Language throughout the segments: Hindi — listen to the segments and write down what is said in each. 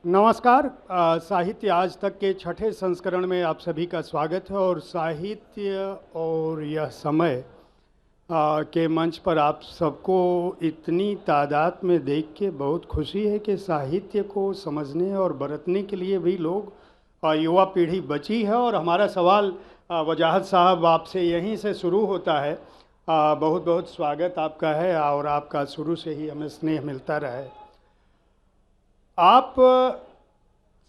नमस्कार। साहित्य आज तक के छठे संस्करण में आप सभी का स्वागत है और साहित्य और यह समय के मंच पर आप सबको इतनी तादाद में देख के बहुत खुशी है कि साहित्य को समझने और बरतने के लिए भी लोग युवा पीढ़ी बची है। और हमारा सवाल वजाहत साहब आपसे यहीं से शुरू होता है। बहुत बहुत स्वागत आपका है और आपका शुरू से ही हमें स्नेह मिलता रहा है। आप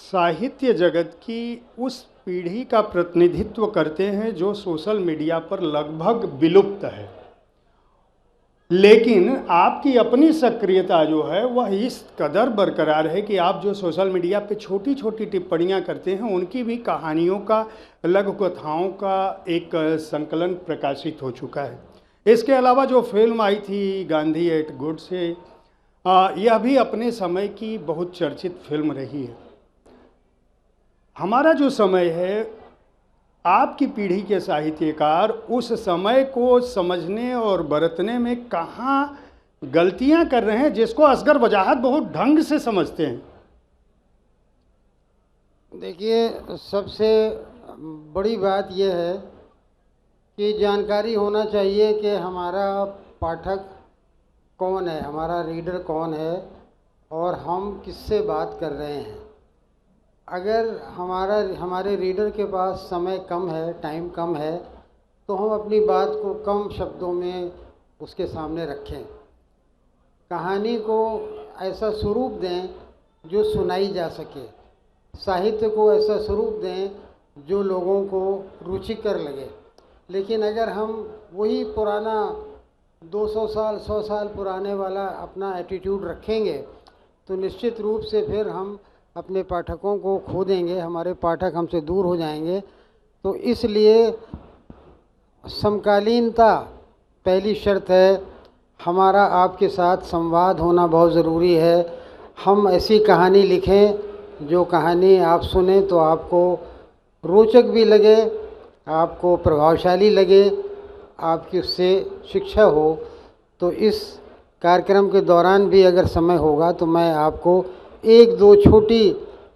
साहित्य जगत की उस पीढ़ी का प्रतिनिधित्व करते हैं जो सोशल मीडिया पर लगभग विलुप्त है, लेकिन आपकी अपनी सक्रियता जो है वह इस कदर बरकरार है कि आप जो सोशल मीडिया पे छोटी छोटी टिप्पणियां करते हैं उनकी भी कहानियों का, लघु कथाओं का एक संकलन प्रकाशित हो चुका है। इसके अलावा जो फिल्म आई थी गांधी एट गुड से, यह भी अपने समय की बहुत चर्चित फिल्म रही है। हमारा जो समय है, आपकी पीढ़ी के साहित्यकार उस समय को समझने और बरतने में कहाँ गलतियां कर रहे हैं जिसको असगर वजाहत बहुत ढंग से समझते हैं। देखिए, सबसे बड़ी बात यह है कि जानकारी होना चाहिए कि हमारा पाठक कौन है, हमारा रीडर कौन है और हम किससे बात कर रहे हैं। अगर हमारे रीडर के पास समय कम है, टाइम कम है, तो हम अपनी बात को कम शब्दों में उसके सामने रखें। कहानी को ऐसा स्वरूप दें जो सुनाई जा सके, साहित्य को ऐसा स्वरूप दें जो लोगों को रुचिकर लगे। लेकिन अगर हम वही पुराना 200 साल 100 साल पुराने वाला अपना एटीट्यूड रखेंगे तो निश्चित रूप से फिर हम अपने पाठकों को खो देंगे, हमारे पाठक हमसे दूर हो जाएंगे। तो इसलिए समकालीनता पहली शर्त है। हमारा आपके साथ संवाद होना बहुत ज़रूरी है। हम ऐसी कहानी लिखें जो कहानी आप सुने तो आपको रोचक भी लगे, आपको प्रभावशाली लगे, आपकी उससे शिक्षा हो। तो इस कार्यक्रम के दौरान भी अगर समय होगा तो मैं आपको एक दो छोटी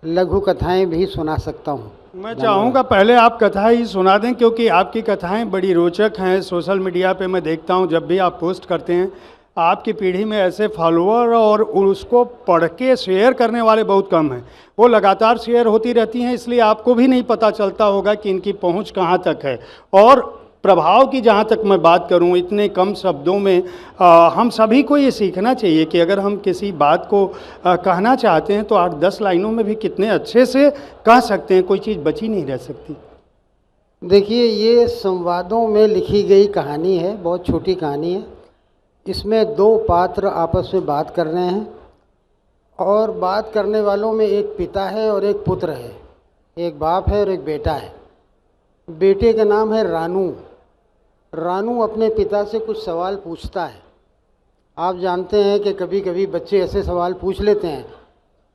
लघु कथाएं भी सुना सकता हूं। मैं चाहूँगा पहले आप कथा ही सुना दें, क्योंकि आपकी कथाएं बड़ी रोचक हैं। सोशल मीडिया पे मैं देखता हूं जब भी आप पोस्ट करते हैं, आपकी पीढ़ी में ऐसे फॉलोअर और उसको पढ़ के शेयर करने वाले बहुत कम हैं। वो लगातार शेयर होती रहती हैं, इसलिए आपको भी नहीं पता चलता होगा कि इनकी पहुंच कहां तक है। और प्रभाव की जहां तक मैं बात करूं, इतने कम शब्दों में हम सभी को ये सीखना चाहिए कि अगर हम किसी बात को कहना चाहते हैं तो 8-10 लाइनों में भी कितने अच्छे से कह सकते हैं, कोई चीज़ बची नहीं रह सकती। देखिए, ये संवादों में लिखी गई कहानी है, बहुत छोटी कहानी है। इसमें दो पात्र आपस में बात कर रहे हैं और बात करने वालों में एक पिता है और एक पुत्र है, एक बाप है और एक बेटा है। बेटे का नाम है रानू। रानू अपने पिता से कुछ सवाल पूछता है। आप जानते हैं कि कभी कभी बच्चे ऐसे सवाल पूछ लेते हैं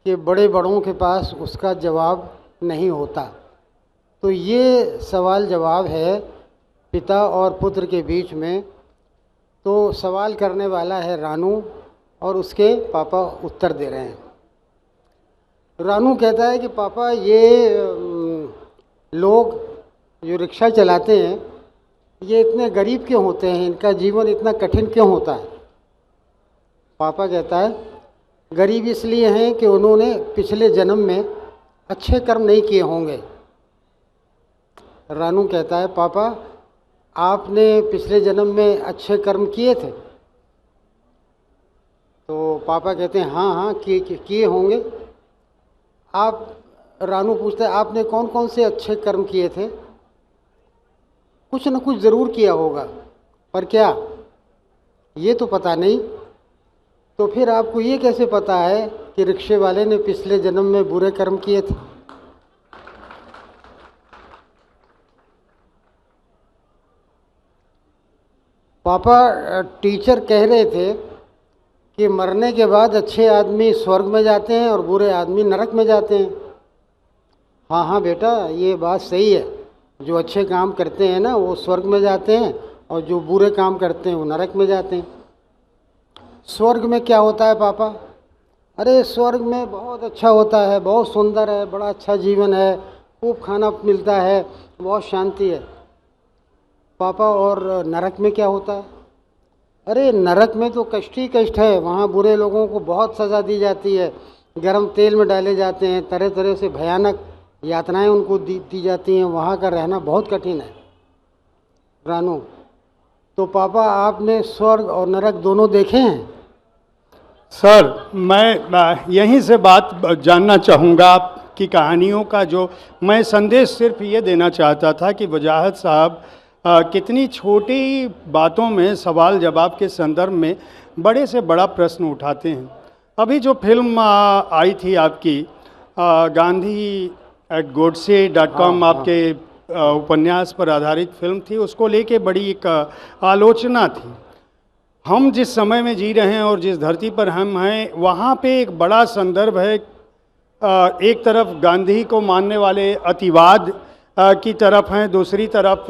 कि बड़ों के पास उसका जवाब नहीं होता। तो ये सवाल जवाब है पिता और पुत्र के बीच में। तो सवाल करने वाला है रानू और उसके पापा उत्तर दे रहे हैं। रानू कहता है कि पापा, ये लोग जो रिक्शा चलाते हैं ये इतने गरीब क्यों होते हैं, इनका जीवन इतना कठिन क्यों होता है। पापा कहता है, गरीब इसलिए हैं कि उन्होंने पिछले जन्म में अच्छे कर्म नहीं किए होंगे। रानू कहता है, पापा आपने पिछले जन्म में अच्छे कर्म किए थे। तो पापा कहते हैं, हाँ हाँ किए होंगे। रानू पूछता है, आपने कौन कौन से अच्छे कर्म किए थे। कुछ न कुछ ज़रूर किया होगा, पर क्या, ये तो पता नहीं। तो फिर आपको ये कैसे पता है कि रिक्शे वाले ने पिछले जन्म में बुरे कर्म किए थे। पापा टीचर कह रहे थे कि मरने के बाद अच्छे आदमी स्वर्ग में जाते हैं और बुरे आदमी नरक में जाते हैं। हाँ हाँ बेटा, ये बात सही है। जो अच्छे काम करते हैं ना वो स्वर्ग में जाते हैं और जो बुरे काम करते हैं वो नरक में जाते हैं। स्वर्ग में क्या होता है पापा। अरे स्वर्ग में बहुत अच्छा होता है, बहुत सुंदर है, बड़ा अच्छा जीवन है, खूब खाना मिलता है, बहुत शांति है पापा। और नरक में क्या होता है? अरे नरक में तो कष्ट ही कष्ट है। वहाँ बुरे लोगों को बहुत सज़ा दी जाती है, गर्म तेल में डाले जाते हैं, तरह तरह से भयानक यातनाएं उनको दी जाती हैं। वहाँ का रहना बहुत कठिन है रानू। तो पापा आपने स्वर्ग और नरक दोनों देखे हैं? सर, मैं यहीं से बात जानना चाहूँगा आपकी कहानियों का। जो मैं संदेश सिर्फ ये देना चाहता था कि वजाहत साहब कितनी छोटी बातों में सवाल जवाब के संदर्भ में बड़े से बड़ा प्रश्न उठाते हैं। अभी जो फिल्म आई थी आपकी गांधी@godse.com, आपके उपन्यास पर आधारित फिल्म थी, उसको लेके बड़ी एक आलोचना थी। हम जिस समय में जी रहे हैं और जिस धरती पर हम हैं, वहाँ पे एक बड़ा संदर्भ है। एक तरफ गांधी को मानने वाले अतिवाद की तरफ हैं, दूसरी तरफ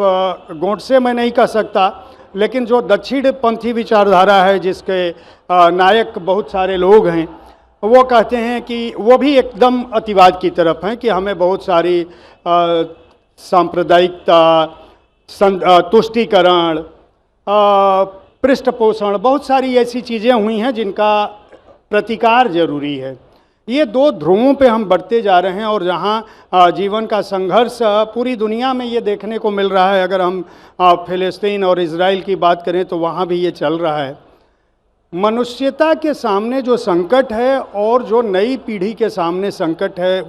गोडसे मैं नहीं कह सकता, लेकिन जो दक्षिण पंथी विचारधारा है जिसके नायक बहुत सारे लोग हैं, वो कहते हैं कि वो भी एकदम अतिवाद की तरफ हैं कि हमें बहुत सारी सांप्रदायिकता, तुष्टीकरण, पृष्ठपोषण, बहुत सारी ऐसी चीज़ें हुई हैं जिनका प्रतिकार जरूरी है। ये दो ध्रुवों पे हम बढ़ते जा रहे हैं और जहाँ जीवन का संघर्ष पूरी दुनिया में ये देखने को मिल रहा है। अगर हम फिलिस्तीन और इजराइल की बात करें तो वहाँ भी ये चल रहा है। मनुष्यता के सामने जो संकट है और जो नई पीढ़ी के सामने संकट है,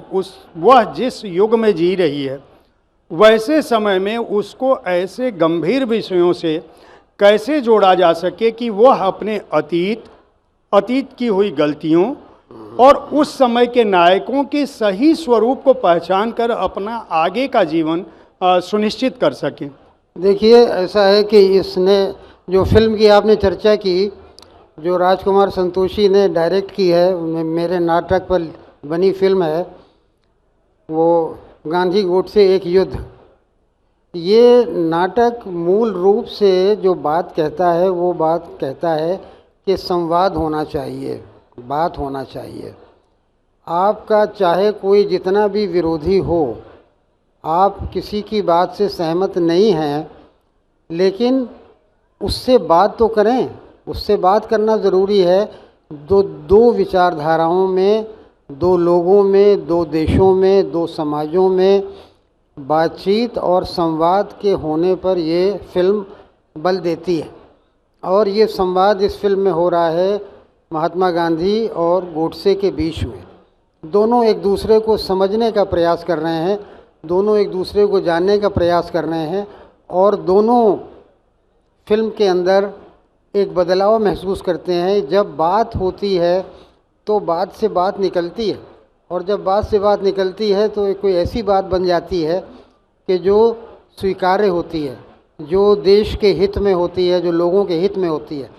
वह जिस युग में जी रही है, वैसे समय में उसको ऐसे गंभीर विषयों से कैसे जोड़ा जा सके कि वह अपने अतीत की हुई गलतियों और उस समय के नायकों के सही स्वरूप को पहचान कर अपना आगे का जीवन सुनिश्चित कर सकें। देखिए, ऐसा है कि इसने जो फिल्म की आपने चर्चा की, जो राजकुमार संतोषी ने डायरेक्ट की है, मेरे नाटक पर बनी फिल्म है, वो गांधी गोडसे एक युद्ध। ये नाटक मूल रूप से जो बात कहता है, वो बात कहता है कि संवाद होना चाहिए, बात होना चाहिए। आपका चाहे कोई जितना भी विरोधी हो, आप किसी की बात से सहमत नहीं हैं, लेकिन उससे बात तो करें। उससे बात करना ज़रूरी है। दो विचारधाराओं में, दो लोगों में, दो देशों में, दो समाजों में बातचीत और संवाद के होने पर ये फिल्म बल देती है। और ये संवाद इस फिल्म में हो रहा है महात्मा गांधी और गोडसे के बीच में। दोनों एक दूसरे को समझने का प्रयास कर रहे हैं, दोनों एक दूसरे को जानने का प्रयास कर रहे हैं, और दोनों फिल्म के अंदर एक बदलाव महसूस करते हैं। जब बात होती है तो बात से बात निकलती है, और जब बात से बात निकलती है तो कोई ऐसी बात बन जाती है कि जो स्वीकार्य होती है, जो देश के हित में होती है, जो लोगों के हित में होती है।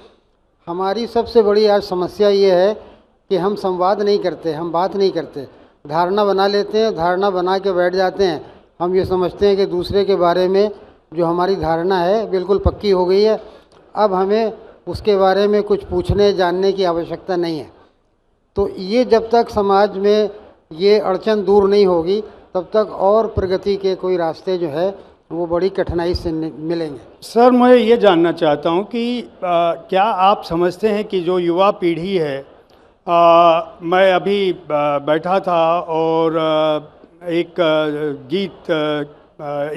हमारी सबसे बड़ी आज समस्या ये है कि हम संवाद नहीं करते, हम बात नहीं करते, धारणा बना लेते हैं, धारणा बना के बैठ जाते हैं। हम ये समझते हैं कि दूसरे के बारे में जो हमारी धारणा है बिल्कुल पक्की हो गई है, अब हमें उसके बारे में कुछ पूछने जानने की आवश्यकता नहीं है। तो ये जब तक समाज में ये अड़चन दूर नहीं होगी, तब तक और प्रगति के कोई रास्ते जो है वो बड़ी कठिनाई से मिलेंगे। सर, मैं ये जानना चाहता हूँ कि क्या आप समझते हैं कि जो युवा पीढ़ी है, मैं अभी बैठा था और एक गीत,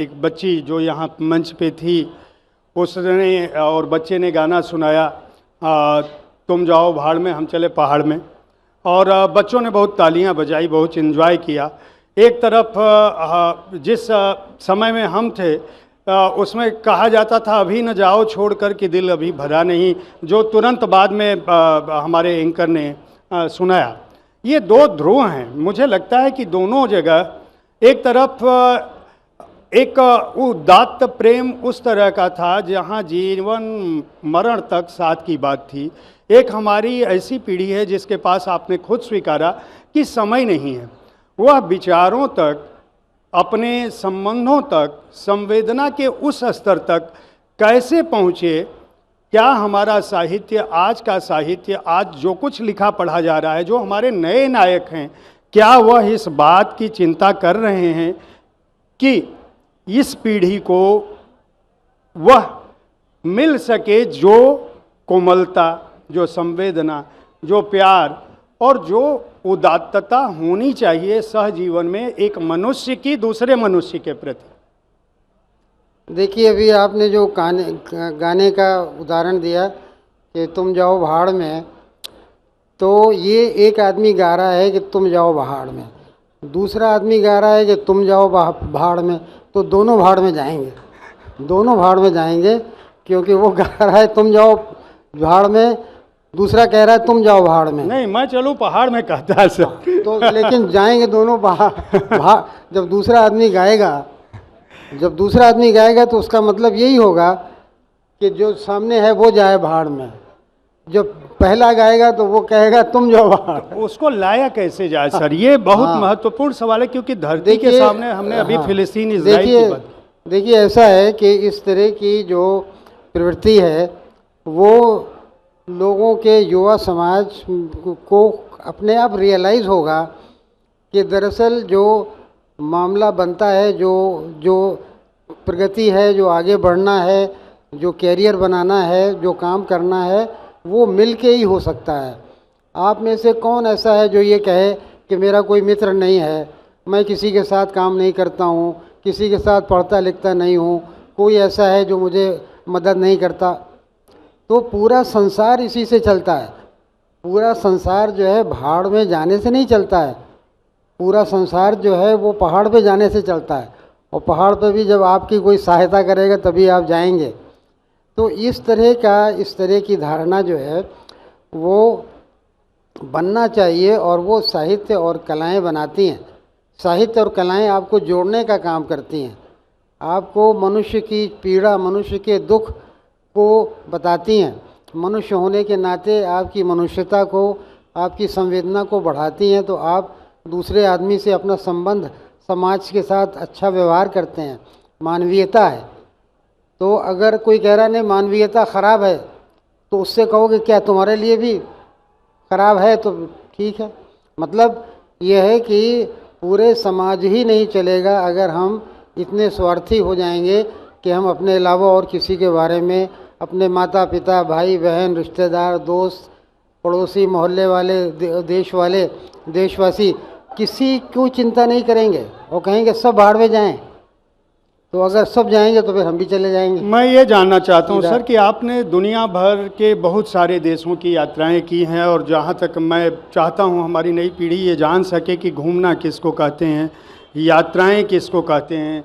एक बच्ची जो यहाँ मंच पे थी, उसने और बच्चे ने गाना सुनाया, तुम जाओ भाड़ में हम चले पहाड़ में, और बच्चों ने बहुत तालियां बजाई, बहुत एंजॉय किया। एक तरफ जिस समय में हम थे उसमें कहा जाता था अभी न जाओ छोड़ कर के दिल अभी भरा नहीं, जो तुरंत बाद में हमारे एंकर ने सुनाया। ये दो ध्रुव हैं। मुझे लगता है कि दोनों जगह एक तरफ एक उदात्त प्रेम उस तरह का था जहाँ जीवन मरण तक साथ की बात थी। एक हमारी ऐसी पीढ़ी है जिसके पास आपने खुद स्वीकारा कि समय नहीं है, वह विचारों तक, अपने संबंधों तक, संवेदना के उस स्तर तक कैसे पहुँचे क्या हमारा साहित्य, आज का साहित्य, आज जो कुछ लिखा पढ़ा जा रहा है, जो हमारे नए नायक हैं, क्या वह इस बात की चिंता कर रहे हैं कि इस पीढ़ी को वह मिल सके जो कोमलता, जो संवेदना, जो प्यार और जो उदात्तता होनी चाहिए सहजीवन में एक मनुष्य की दूसरे मनुष्य के प्रति? देखिए, अभी आपने जो गाने का उदाहरण दिया कि तुम जाओ भाड़ में, तो ये एक आदमी गा रहा है कि तुम जाओ भाड़ में, दूसरा आदमी गा रहा है कि तुम जाओ भाड़ में, तो दोनों भाड़ में जाएंगे, दोनों भाड़ में जाएंगे, क्योंकि वो गा रहा है तुम जाओ भाड़ में, दूसरा कह रहा है तुम जाओ भाड़ में। नहीं, मैं चलूँ पहाड़ में कहता है सर। तो लेकिन जाएंगे दोनों भाड़। जब दूसरा आदमी गाएगा तो उसका मतलब यही होगा कि जो सामने है वो जाए भाड़ में, जब पहला गाएगा तो वो कहेगा तुम जाओ भाड़। उसको लाया कैसे जाए सर? ये बहुत महत्वपूर्ण सवाल है, क्योंकि धरती के सामने हमने अभी फिलिस्तीन इजराइल की बात। देखिए, ऐसा है कि इस तरह की जो प्रवृत्ति है वो लोगों के, युवा समाज को अपने आप रियलाइज़ होगा कि दरअसल जो मामला बनता है, जो प्रगति है, जो आगे बढ़ना है, जो कैरियर बनाना है, जो काम करना है, वो मिल के ही हो सकता है। आप में से कौन ऐसा है जो ये कहे कि मेरा कोई मित्र नहीं है, मैं किसी के साथ काम नहीं करता हूँ, किसी के साथ पढ़ता लिखता नहीं हूँ, कोई ऐसा है जो मुझे मदद नहीं करता? तो पूरा संसार इसी से चलता है। पूरा संसार जो है भाड़ में जाने से नहीं चलता है, पूरा संसार जो है वो पहाड़ पे जाने से चलता है, और पहाड़ पे भी जब आपकी कोई सहायता करेगा तभी आप जाएंगे। तो इस तरह की धारणा जो है वो बनना चाहिए, और वो साहित्य और कलाएँ बनाती हैं। साहित्य और कलाएँ आपको जोड़ने का काम करती हैं, आपको मनुष्य की पीड़ा, मनुष्य के दुख को बताती हैं, मनुष्य होने के नाते आपकी मनुष्यता को, आपकी संवेदना को बढ़ाती हैं। तो आप दूसरे आदमी से अपना संबंध, समाज के साथ अच्छा व्यवहार करते हैं, मानवीयता है। तो अगर कोई कह रहा नहीं मानवीयता ख़राब है, तो उससे कहोगे क्या तुम्हारे लिए भी ख़राब है? तो ठीक है। मतलब यह है कि पूरे समाज ही नहीं चलेगा अगर हम इतने स्वार्थी हो जाएंगे कि हम अपने अलावा और किसी के बारे में, अपने माता पिता, भाई बहन, रिश्तेदार, दोस्त, पड़ोसी, मोहल्ले वाले, देशवासी, किसी को चिंता नहीं करेंगे और कहेंगे सब भाड़ में जाएं। तो अगर सब जाएंगे तो फिर हम भी चले जाएंगे। मैं ये जानना चाहता हूँ सर कि आपने दुनिया भर के बहुत सारे देशों की यात्राएं की हैं, और जहाँ तक मैं चाहता हूँ हमारी नई पीढ़ी ये जान सके कि घूमना किसको कहते हैं, यात्राएं किसको कहते हैं,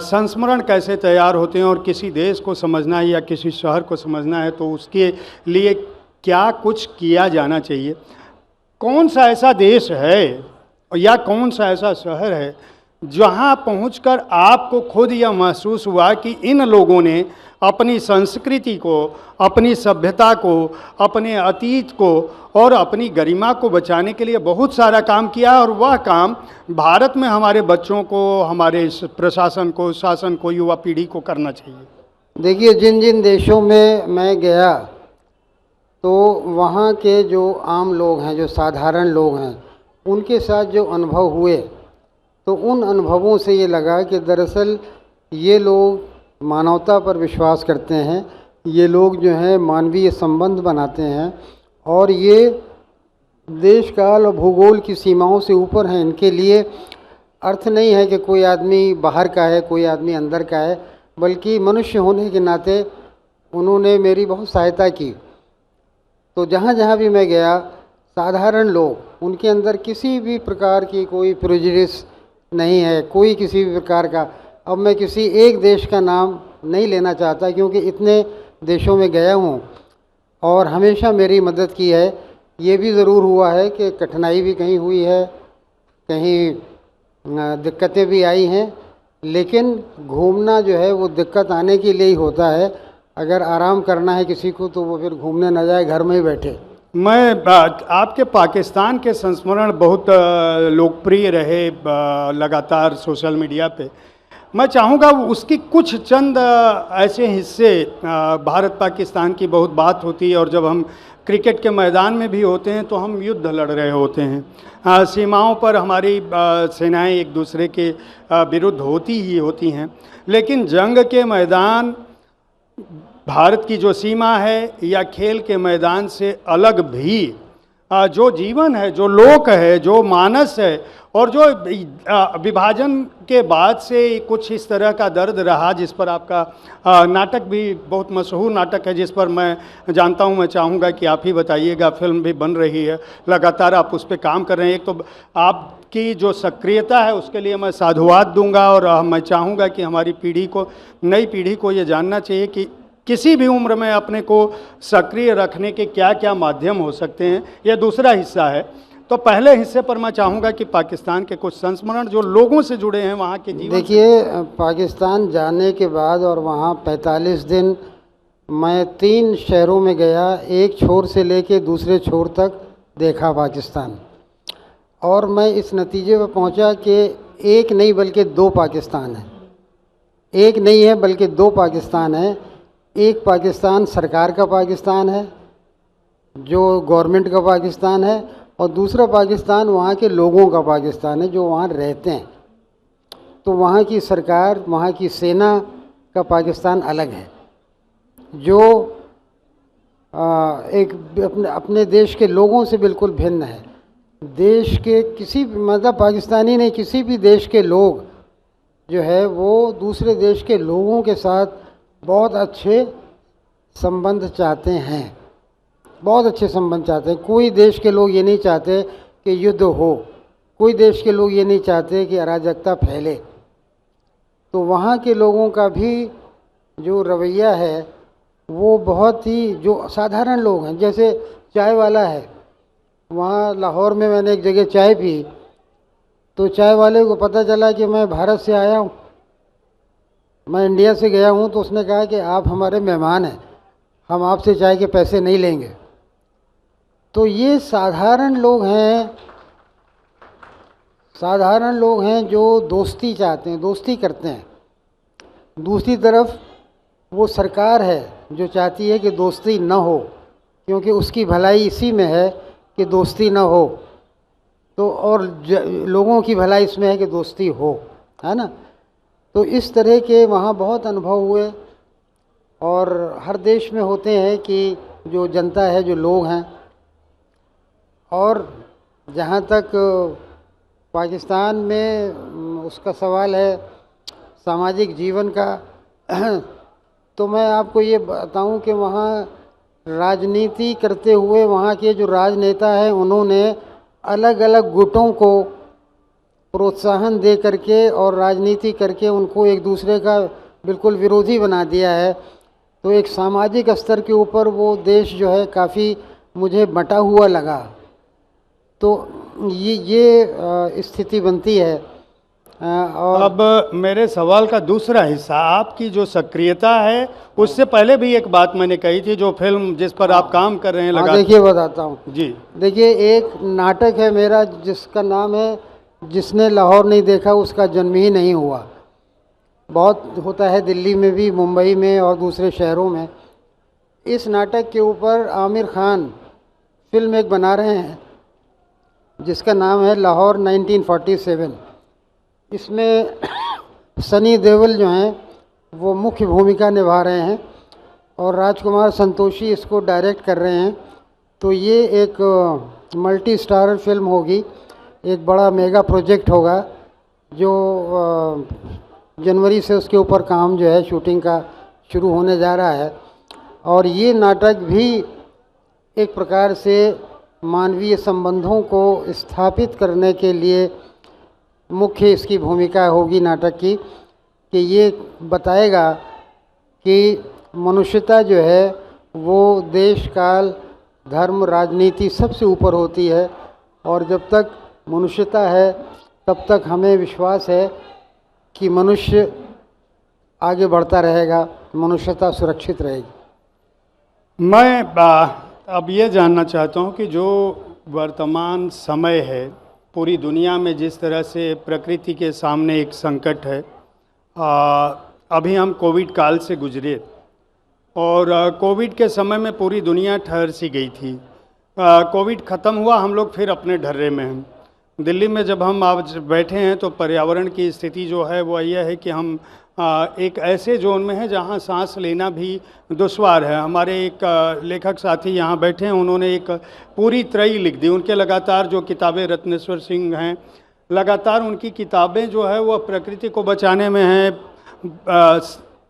संस्मरण कैसे तैयार होते हैं, और किसी देश को समझना है या किसी शहर को समझना है तो उसके लिए क्या कुछ किया जाना चाहिए। कौन सा ऐसा देश है या कौन सा ऐसा शहर है जहां पहुंचकर आपको खुद यह महसूस हुआ कि इन लोगों ने अपनी संस्कृति को, अपनी सभ्यता को, अपने अतीत को और अपनी गरिमा को बचाने के लिए बहुत सारा काम किया, और वह काम भारत में हमारे बच्चों को, हमारे प्रशासन को, शासन को, युवा पीढ़ी को करना चाहिए? देखिए, जिन जिन देशों में मैं गया तो वहाँ के जो आम लोग हैं, जो साधारण लोग हैं, उनके साथ जो अनुभव हुए, तो उन अनुभवों से ये लगा कि दरअसल ये लोग मानवता पर विश्वास करते हैं, ये लोग जो हैं मानवीय संबंध बनाते हैं, और ये देश काल और भूगोल की सीमाओं से ऊपर हैं। इनके लिए अर्थ नहीं है कि कोई आदमी बाहर का है, कोई आदमी अंदर का है, बल्कि मनुष्य होने के नाते उन्होंने मेरी बहुत सहायता की। तो जहाँ जहाँ भी मैं गया, साधारण लोग, उनके अंदर किसी भी प्रकार की कोई प्रेजुडिस नहीं है, कोई किसी भी प्रकार का। अब मैं किसी एक देश का नाम नहीं लेना चाहता, क्योंकि इतने देशों में गया हूँ और हमेशा मेरी मदद की है। ये भी ज़रूर हुआ है कि कठिनाई भी कहीं हुई है, कहीं दिक्कतें भी आई हैं, लेकिन घूमना जो है वो दिक्कत आने के लिए ही होता है। अगर आराम करना है किसी को तो वो फिर घूमने न जाए, घर में ही बैठे। मैं आपके पाकिस्तान के संस्मरण बहुत लोकप्रिय रहे लगातार सोशल मीडिया पे। मैं चाहूँगा उसकी कुछ चंद ऐसे हिस्से, भारत पाकिस्तान की बहुत बात होती है और जब हम क्रिकेट के मैदान में भी होते हैं तो हम युद्ध लड़ रहे होते हैं। सीमाओं पर हमारी सेनाएं एक दूसरे के विरुद्ध होती ही होती हैं, लेकिन जंग के मैदान, भारत की जो सीमा है या खेल के मैदान से अलग भी जो जीवन है, जो लोक है, जो मानस है, और जो विभाजन के बाद से कुछ इस तरह का दर्द रहा, जिस पर आपका नाटक भी बहुत मशहूर नाटक है, जिस पर मैं जानता हूं, मैं चाहूँगा कि आप ही बताइएगा। फिल्म भी बन रही है, लगातार आप उस पर काम कर रहे हैं। एक तो आपकी जो सक्रियता है उसके लिए मैं साधुवाद दूंगा, और मैं चाहूँगा कि हमारी पीढ़ी को, नई पीढ़ी को ये जानना चाहिए कि किसी भी उम्र में अपने को सक्रिय रखने के क्या क्या माध्यम हो सकते हैं। यह दूसरा हिस्सा है। तो पहले हिस्से पर मैं चाहूँगा कि पाकिस्तान के कुछ संस्मरण जो लोगों से जुड़े हैं, वहाँ के जीवन। देखिए, पाकिस्तान जाने के बाद और वहाँ 45 दिन मैं 3 शहरों में गया, एक छोर से लेके दूसरे छोर तक देखा पाकिस्तान, और मैं इस नतीजे पर पहुँचा कि एक नहीं बल्कि 2 पाकिस्तान है। एक नहीं है बल्कि 2 पाकिस्तान है। एक पाकिस्तान सरकार का पाकिस्तान है, जो गवर्नमेंट का पाकिस्तान है, और दूसरा पाकिस्तान वहाँ के लोगों का पाकिस्तान है जो वहाँ रहते हैं। तो वहाँ की सरकार, वहाँ की सेना का पाकिस्तान अलग है, जो एक अपने देश के लोगों से बिल्कुल भिन्न है। देश के किसी, मतलब पाकिस्तानी नहीं, किसी भी देश के लोग जो है वो दूसरे देश के लोगों के साथ बहुत अच्छे संबंध चाहते हैं, बहुत अच्छे संबंध चाहते हैं। कोई देश के लोग ये नहीं चाहते कि युद्ध हो, कोई देश के लोग ये नहीं चाहते कि अराजकता फैले। तो वहाँ के लोगों का भी जो रवैया है वो बहुत ही, जो साधारण लोग हैं, जैसे चाय वाला है, वहाँ लाहौर में मैंने एक जगह चाय पी, तो चाय वाले को पता चला कि मैं भारत से आया हूँ, मैं इंडिया से गया हूँ, तो उसने कहा कि आप हमारे मेहमान हैं, हम आपसे चाय के पैसे नहीं लेंगे। तो ये साधारण लोग हैं, साधारण लोग हैं जो दोस्ती चाहते हैं, दोस्ती करते हैं। दूसरी तरफ वो सरकार है जो चाहती है कि दोस्ती न हो, क्योंकि उसकी भलाई इसी में है कि दोस्ती न हो, तो और लोगों की भलाई इसमें है कि दोस्ती हो, है ना। तो इस तरह के वहाँ बहुत अनुभव हुए, और हर देश में होते हैं कि जो जनता है, जो लोग हैं। और जहाँ तक पाकिस्तान में उसका सवाल है सामाजिक जीवन का, तो मैं आपको ये बताऊं कि वहाँ राजनीति करते हुए वहाँ के जो राजनेता हैं उन्होंने अलग अलग गुटों को प्रोत्साहन दे करके और राजनीति करके उनको एक दूसरे का बिल्कुल विरोधी बना दिया है। तो एक सामाजिक स्तर के ऊपर वो देश जो है काफ़ी मुझे बंटा हुआ लगा। तो ये स्थिति बनती है। और अब मेरे सवाल का दूसरा हिस्सा, आपकी जो सक्रियता है, उससे पहले भी एक बात मैंने कही थी, जो फिल्म जिस पर आप काम कर रहे हैं लगा। देखिए बताता हूँ जी। देखिए, एक नाटक है मेरा जिसका नाम है जिसने लाहौर नहीं देखा उसका जन्म ही नहीं हुआ। बहुत होता है दिल्ली में भी, मुंबई में और दूसरे शहरों में। इस नाटक के ऊपर आमिर खान फिल्म एक बना रहे हैं जिसका नाम है लाहौर 1947। इसमें सनी देओल जो हैं वो मुख्य भूमिका निभा रहे हैं और राजकुमार संतोषी इसको डायरेक्ट कर रहे हैं। तो ये एक मल्टी स्टारर फिल्म होगी, एक बड़ा मेगा प्रोजेक्ट होगा जो जनवरी से उसके ऊपर काम जो है शूटिंग का शुरू होने जा रहा है। और ये नाटक भी एक प्रकार से मानवीय संबंधों को स्थापित करने के लिए मुख्य इसकी भूमिका होगी नाटक की, कि ये बताएगा कि मनुष्यता जो है वो देश काल धर्म राजनीति सबसे ऊपर होती है, और जब तक मनुष्यता है तब तक हमें विश्वास है कि मनुष्य आगे बढ़ता रहेगा, मनुष्यता सुरक्षित रहेगी। मैं अब ये जानना चाहता हूँ कि जो वर्तमान समय है, पूरी दुनिया में जिस तरह से प्रकृति के सामने एक संकट है, अभी हम कोविड काल से गुजरे और कोविड के समय में पूरी दुनिया ठहर सी गई थी। कोविड ख़त्म हुआ, हम लोग फिर अपने ढर्रे में हैं। दिल्ली में जब हम आज बैठे हैं तो पर्यावरण की स्थिति जो है वो यह है कि हम एक ऐसे जोन में है जहाँ सांस लेना भी दुश्वार है। हमारे एक लेखक साथी यहाँ बैठे हैं, उन्होंने एक पूरी त्रयी लिख दी। उनके लगातार जो किताबें, रत्नेश्वर सिंह हैं, लगातार उनकी किताबें जो है वह प्रकृति को बचाने में हैं,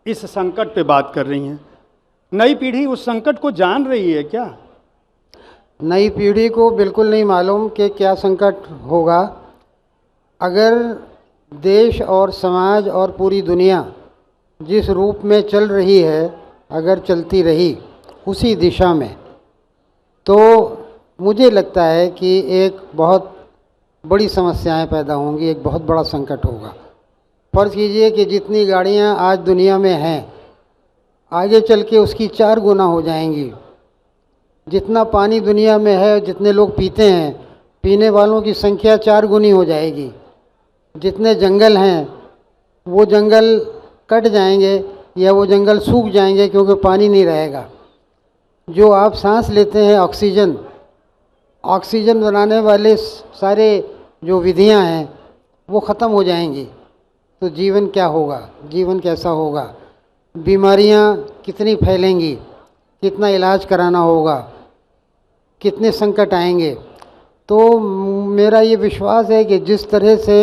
इस संकट पे बात कर रही हैं। नई पीढ़ी उस संकट को जान रही है क्या? नई पीढ़ी को बिल्कुल नहीं मालूम कि क्या संकट होगा। अगर देश और समाज और पूरी दुनिया जिस रूप में चल रही है, अगर चलती रही उसी दिशा में, तो मुझे लगता है कि एक बहुत बड़ी समस्याएं पैदा होंगी, एक बहुत बड़ा संकट होगा। फर्ज़ कीजिए कि जितनी गाड़ियां आज दुनिया में हैं, आगे चल के उसकी 4 गुना हो जाएंगी। जितना पानी दुनिया में है, जितने लोग पीते हैं, पीने वालों की संख्या 4 गुनी हो जाएगी। जितने जंगल हैं वो जंगल कट जाएंगे या वो जंगल सूख जाएंगे क्योंकि पानी नहीं रहेगा। जो आप सांस लेते हैं ऑक्सीजन, ऑक्सीजन बनाने वाले सारे जो विधियां हैं वो ख़त्म हो जाएंगी। तो जीवन क्या होगा, जीवन कैसा होगा, बीमारियां कितनी फैलेंगी, कितना इलाज कराना होगा, कितने संकट आएंगे। तो मेरा ये विश्वास है कि जिस तरह से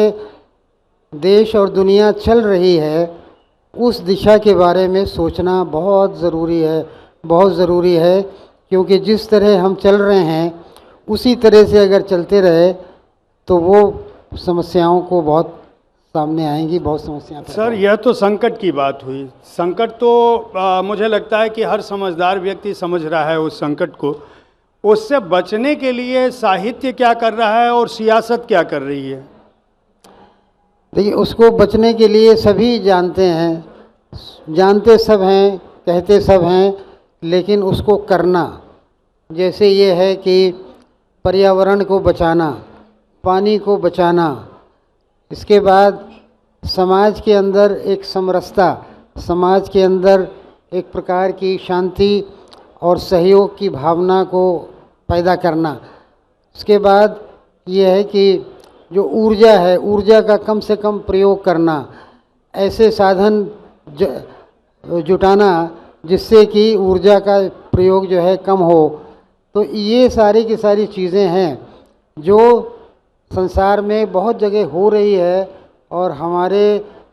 देश और दुनिया चल रही है, उस दिशा के बारे में सोचना बहुत ज़रूरी है, बहुत ज़रूरी है। क्योंकि जिस तरह हम चल रहे हैं उसी तरह से अगर चलते रहे तो वो समस्याओं को बहुत सामने आएंगी, बहुत समस्याएं। सर, यह तो संकट की बात हुई। संकट तो मुझे लगता है कि हर समझदार व्यक्ति समझ रहा है उस संकट को। उससे बचने के लिए साहित्य क्या कर रहा है और सियासत क्या कर रही है? देखिए, उसको बचने के लिए सभी जानते हैं, जानते सब हैं, कहते सब हैं, लेकिन उसको करना, जैसे ये है कि पर्यावरण को बचाना, पानी को बचाना, इसके बाद समाज के अंदर एक समरसता, समाज के अंदर एक प्रकार की शांति और सहयोग की भावना को पैदा करना। उसके बाद ये है कि जो ऊर्जा है, ऊर्जा का कम से कम प्रयोग करना, ऐसे साधन जुटाना जिससे कि ऊर्जा का प्रयोग जो है कम हो। तो ये सारी की सारी चीज़ें हैं जो संसार में बहुत जगह हो रही है और हमारे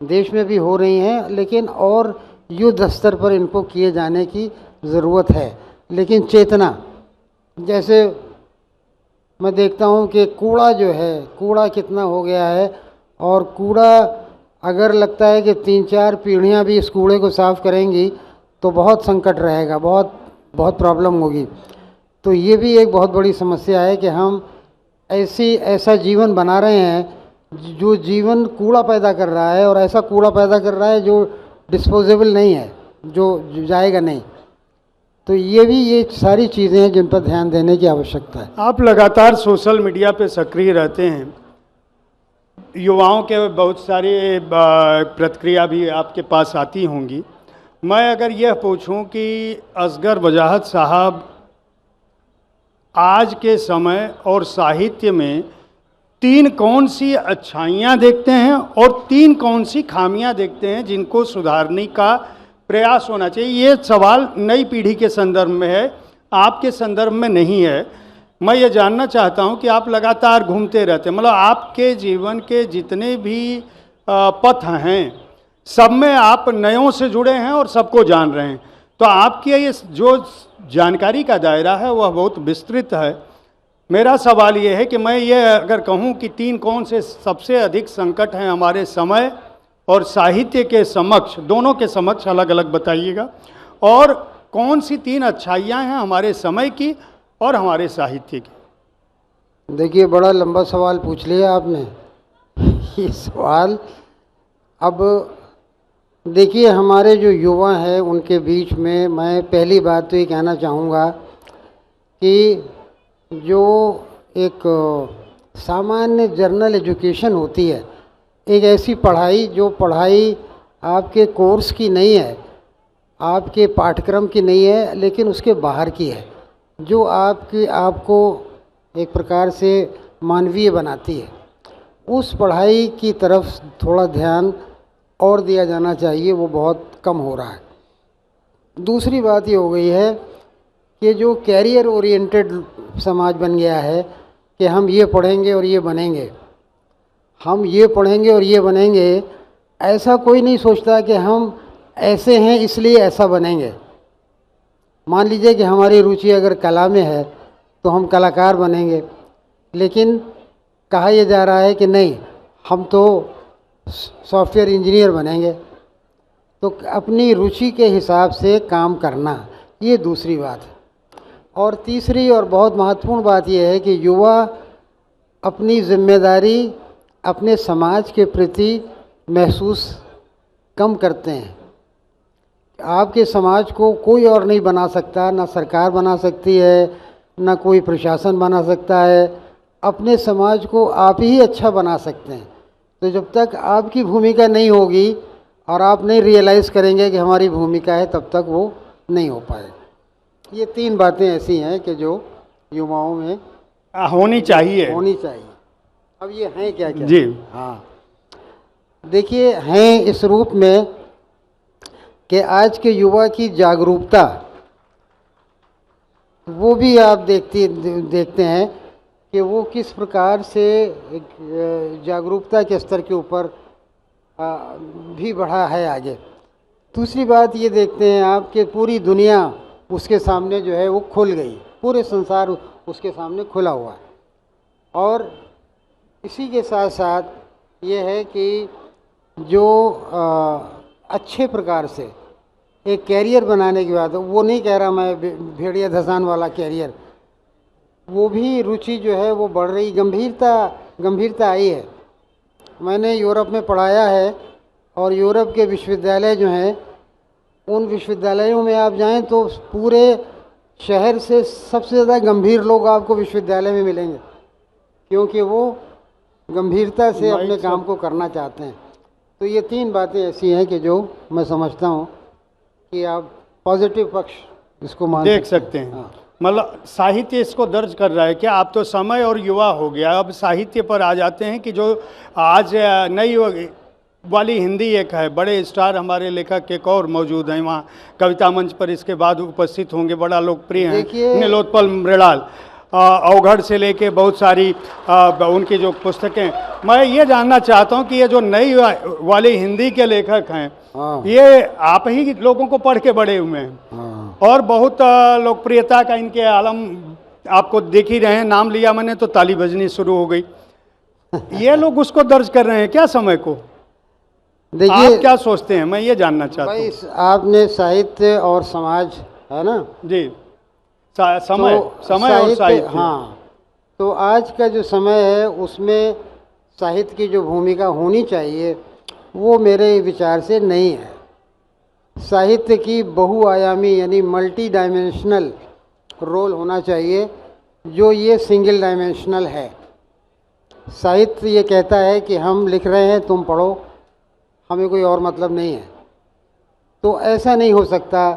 देश में भी हो रही हैं, लेकिन और युद्ध स्तर पर इनको किए जाने की ज़रूरत है। लेकिन चेतना, जैसे मैं देखता हूँ कि कूड़ा जो है, कूड़ा कितना हो गया है, और कूड़ा अगर लगता है कि 3-4 पीढ़ियाँ भी इस कूड़े को साफ़ करेंगी तो बहुत संकट रहेगा, बहुत बहुत प्रॉब्लम होगी। तो ये भी एक बहुत बड़ी समस्या है कि हम ऐसा जीवन बना रहे हैं जो जीवन कूड़ा पैदा कर रहा है, और ऐसा कूड़ा पैदा कर रहा है जो डिस्पोजेबल नहीं है, जो जाएगा नहीं। तो ये सारी चीज़ें हैं जिन पर ध्यान देने की आवश्यकता है। आप लगातार सोशल मीडिया पे सक्रिय रहते हैं, युवाओं के बहुत सारे प्रतिक्रिया भी आपके पास आती होंगी। मैं अगर यह पूछूं कि असगर वजाहत साहब आज के समय और साहित्य में 3 कौन सी अच्छाइयाँ देखते हैं और 3 कौन सी खामियाँ देखते हैं जिनको सुधारने का प्रयास होना चाहिए? ये सवाल नई पीढ़ी के संदर्भ में है, आपके संदर्भ में नहीं है। मैं ये जानना चाहता हूँ कि आप लगातार घूमते रहते हैं, मतलब आपके जीवन के जितने भी पथ हैं सब में आप नयों से जुड़े हैं और सबको जान रहे हैं। तो आपकी ये जो जानकारी का दायरा है वह बहुत विस्तृत है। मेरा सवाल ये है कि मैं ये अगर कहूँ कि 3 कौन से सबसे अधिक संकट हैं हमारे समय और साहित्य के समक्ष, दोनों के समक्ष अलग अलग बताइएगा, और कौन सी 3 अच्छाइयाँ हैं हमारे समय की और हमारे साहित्य की? देखिए, बड़ा लंबा सवाल पूछ लिया आपने। ये सवाल, अब देखिए, हमारे जो युवा हैं उनके बीच में मैं पहली बात तो ये कहना चाहूँगा कि जो एक सामान्य जर्नल एजुकेशन होती है, एक ऐसी पढ़ाई जो पढ़ाई आपके कोर्स की नहीं है, आपके पाठ्यक्रम की नहीं है, लेकिन उसके बाहर की है, जो आपको एक प्रकार से मानवीय बनाती है। उस पढ़ाई की तरफ थोड़ा ध्यान और दिया जाना चाहिए, वो बहुत कम हो रहा है। दूसरी बात ये हो गई है कि जो कैरियर ओरिएंटेड समाज बन गया है कि हम ये पढ़ेंगे और ये बनेंगे, हम ये पढ़ेंगे और ये बनेंगे, ऐसा कोई नहीं सोचता कि हम ऐसे हैं इसलिए ऐसा बनेंगे। मान लीजिए कि हमारी रुचि अगर कला में है तो हम कलाकार बनेंगे, लेकिन कहा यह जा रहा है कि नहीं, हम तो सॉफ्टवेयर इंजीनियर बनेंगे। तो अपनी रुचि के हिसाब से काम करना, ये दूसरी बात है। और तीसरी और बहुत महत्वपूर्ण बात यह है कि युवा अपनी जिम्मेदारी अपने समाज के प्रति महसूस कम करते हैं। आपके समाज को कोई और नहीं बना सकता, ना सरकार बना सकती है, ना कोई प्रशासन बना सकता है। अपने समाज को आप ही अच्छा बना सकते हैं। तो जब तक आपकी भूमिका नहीं होगी और आप नहीं रियलाइज़ करेंगे कि हमारी भूमिका है, तब तक वो नहीं हो पाए। ये 3 बातें ऐसी हैं कि जो युवाओं में होनी चाहिए। अब ये हैं क्या क्या? जी हाँ, देखिए, हैं इस रूप में कि आज के युवा की जागरूकता, वो भी आप देखते हैं कि वो किस प्रकार से जागरूकता के स्तर के ऊपर भी बढ़ा है आगे। दूसरी बात ये देखते हैं आप कि पूरी दुनिया उसके सामने जो है वो खुल गई, पूरे संसार उसके सामने खुला हुआ है। और इसी के साथ साथ ये है कि जो अच्छे प्रकार से एक कैरियर बनाने की बात है, वो नहीं कह रहा मैं भेड़िया धसान वाला कैरियर, वो भी रुचि जो है वो बढ़ रही, गंभीरता आई है। मैंने यूरोप में पढ़ाया है और यूरोप के विश्वविद्यालय जो हैं, उन विश्वविद्यालयों में आप जाएं तो पूरे शहर से सबसे ज़्यादा गंभीर लोग आपको विश्वविद्यालय में मिलेंगे, क्योंकि वो गंभीरता से अपने काम को करना चाहते हैं। तो ये 3 बातें ऐसी हैं कि जो मैं समझता हूँ कि आप पॉजिटिव पक्ष इसको देख सकते हैं। हाँ। मतलब साहित्य इसको दर्ज कर रहा है कि आप तो समय और युवा हो गया, अब साहित्य पर आ जाते हैं कि जो आज नई वाली हिंदी एक है, बड़े स्टार हमारे लेखक एक और मौजूद हैं वहाँ कविता मंच पर, इसके बाद उपस्थित होंगे, बड़ा लोकप्रिय हैं नीलोत्पल मृणाल। अवघड़ से लेके बहुत सारी उनकी जो पुस्तकें, मैं ये जानना चाहता हूँ कि ये जो नई वाली हिंदी के लेखक हैं, ये आप ही लोगों को पढ़ के बड़े हुए हैं और बहुत लोकप्रियता का इनके आलम आपको देख ही रहे हैं। नाम लिया मैंने तो ताली बजनी शुरू हो गई। ये लोग उसको दर्ज कर रहे हैं क्या समय को? देखिए, आप क्या सोचते हैं, मैं ये जानना चाहता हूँ। भाई, आपने साहित्य और समाज है ना जी, समय और साहित्य। हाँ, तो आज का जो समय है उसमें साहित्य की जो भूमिका होनी चाहिए वो मेरे विचार से नहीं है। साहित्य की बहुआयामी यानी मल्टी डायमेंशनल रोल होना चाहिए, जो ये सिंगल डायमेंशनल है। साहित्य ये कहता है कि हम लिख रहे हैं, तुम पढ़ो, हमें कोई और मतलब नहीं है। तो ऐसा नहीं हो सकता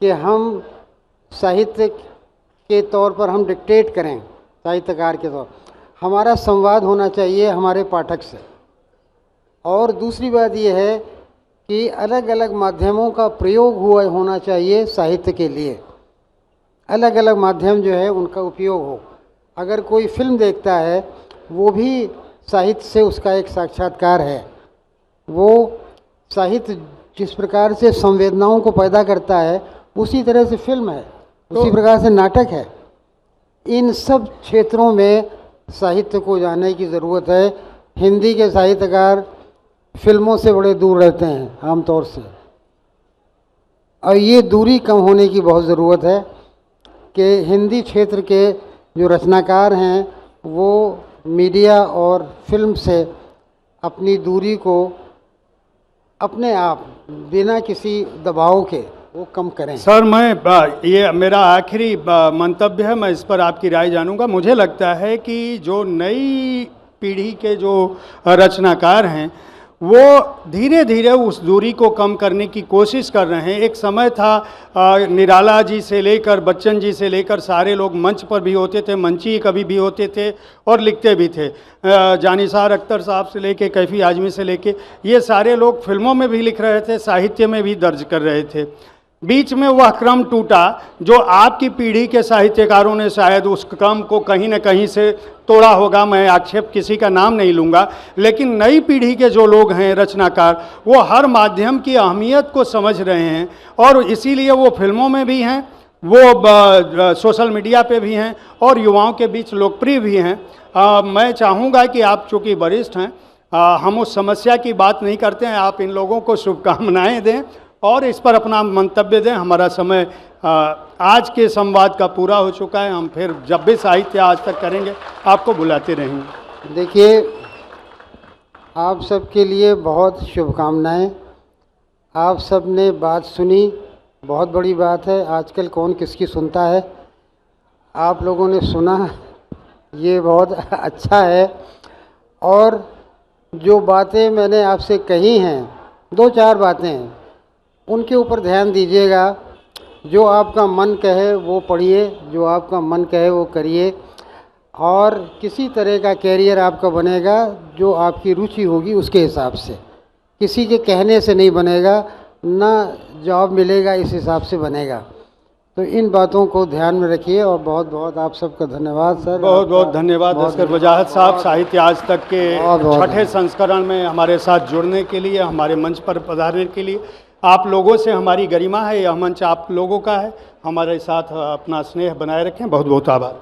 कि हम साहित्य के तौर पर हम डिक्टेट करें, साहित्यकार के तौर। हमारा संवाद होना चाहिए हमारे पाठक से। और दूसरी बात यह है कि अलग अलग माध्यमों का प्रयोग होना चाहिए साहित्य के लिए। अलग अलग माध्यम जो है उनका उपयोग हो। अगर कोई फिल्म देखता है, वो भी साहित्य से उसका एक साक्षात्कार है। वो साहित्य जिस प्रकार से संवेदनाओं को पैदा करता है, उसी तरह से फिल्म है, उसी प्रकार से नाटक है। इन सब क्षेत्रों में साहित्य को जानने की ज़रूरत है। हिंदी के साहित्यकार फिल्मों से बड़े दूर रहते हैं आमतौर से, और ये दूरी कम होने की बहुत ज़रूरत है कि हिंदी क्षेत्र के जो रचनाकार हैं वो मीडिया और फिल्म से अपनी दूरी को अपने आप बिना किसी दबाव के वो कम करें। सर, मैं ये मेरा आखिरी मंतव्य है, मैं इस पर आपकी राय जानूंगा। मुझे लगता है कि जो नई पीढ़ी के जो रचनाकार हैं वो धीरे धीरे उस दूरी को कम करने की कोशिश कर रहे हैं। एक समय था निराला जी से लेकर बच्चन जी से लेकर सारे लोग मंच पर भी होते थे, मंची कभी भी होते थे और लिखते भी थे। जानिसार अख्तर साहब से लेके कैफी आजमी से लेके ये सारे लोग फिल्मों में भी लिख रहे थे, साहित्य में भी दर्ज कर रहे थे। बीच में वह क्रम टूटा जो आपकी पीढ़ी के साहित्यकारों ने शायद उस क्रम को कहीं न कहीं से तोड़ा होगा। मैं आक्षेप किसी का नाम नहीं लूँगा, लेकिन नई पीढ़ी के जो लोग हैं रचनाकार, वो हर माध्यम की अहमियत को समझ रहे हैं और इसीलिए वो फिल्मों में भी हैं, वो सोशल मीडिया पे भी हैं और युवाओं के बीच लोकप्रिय भी हैं। मैं चाहूँगा कि आप चूँकि वरिष्ठ हैं, हम उस समस्या की बात नहीं करते हैं, आप इन लोगों को शुभकामनाएँ दें और इस पर अपना मंतव्य दें। हमारा समय आज के संवाद का पूरा हो चुका है। हम फिर जब भी साहित्य आज तक करेंगे आपको बुलाते रहेंगे। देखिए, आप सबके लिए बहुत शुभकामनाएं। आप सब ने बात सुनी, बहुत बड़ी बात है। आजकल कौन किसकी सुनता है, आप लोगों ने सुना, ये बहुत अच्छा है। और जो बातें मैंने आपसे कही हैं, 2-4 बातें हैं, उनके ऊपर ध्यान दीजिएगा। जो आपका मन कहे वो पढ़िए, जो आपका मन कहे वो करिए और किसी तरह का कैरियर आपका बनेगा जो आपकी रुचि होगी उसके हिसाब से। किसी के कहने से नहीं बनेगा, ना जॉब मिलेगा इस हिसाब से बनेगा। तो इन बातों को ध्यान में रखिए और बहुत बहुत आप सबका धन्यवाद सर। बहुत बहुत धन्यवाद अस्कर वजाहत साहब, साहित्य आज तक के छठे संस्करण में हमारे साथ जुड़ने के लिए, हमारे मंच पर पधारने के लिए। आप लोगों से हमारी गरिमा है, यह मंच आप लोगों का है। हमारे साथ अपना स्नेह बनाए रखें। बहुत बहुत आभार।